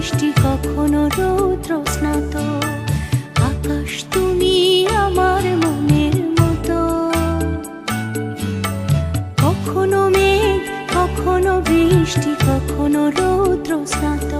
বৃষ্টি কখনো রৌদ্র স্নাত। আকাশ তুমি আমার মনের মতো, কখনো মেঘ কখনো বৃষ্টি কখনো রৌদ্র স্নাত।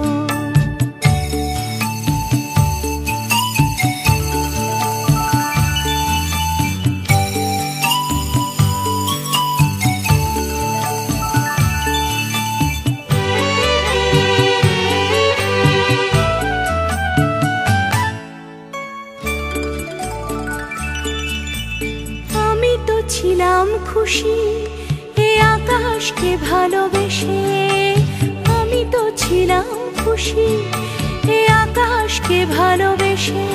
ছিলাম খুশি এ আকাশকে ভালোবেসে, আমি তো ছিলাম খুশি এ আকাশকে ভালোবেসে।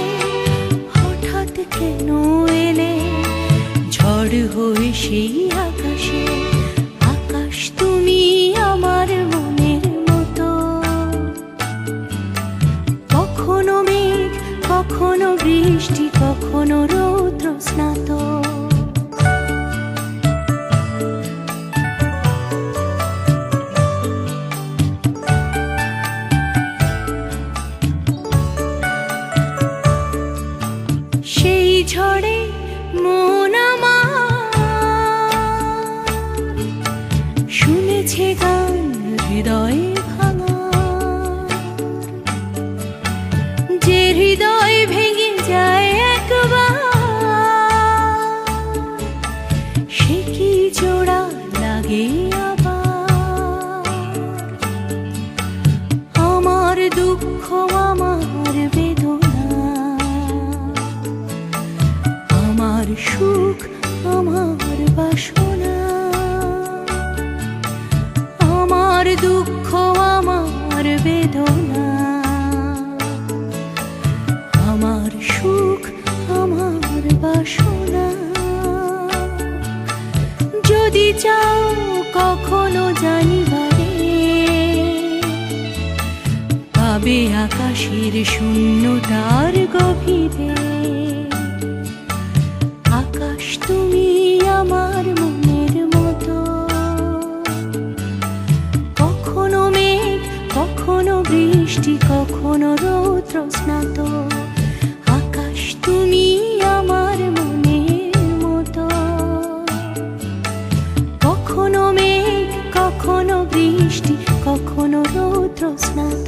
হঠাৎ কেন এলে ঝড় হয়ে সেই আকাশে। আকাশ তুমি আমার মনের মতো, কখনো মেঘ কখনো বৃষ্টি কখনো রৌদ্র স্নাত। সেই ঝড়ে মন আমার শুনেছে গান হৃদয়ে ভাঙা, যে হৃদয় ভেঙে যায় একবার সে কি জোড়া লাগে আবার। আমার দুঃখ আমার বেদনা, আমার সুখ আমার বাসনা, আমার দুঃখ আমার বেদনা, আমার সুখ আমার বাসনা। যদি চাও কখনো জানিবারে, পাবে আকাশের শূন্যতার গভীরে। আকাশ তুমি আমার মনের মতো, কখনো মেঘ কখনো বৃষ্টি কখনো রৌদ্র স্নাত। আকাশ তুমি আমার মনের মতো, কখনো মেঘ কখনো বৃষ্টি কখনো রৌদ্র স্নাত।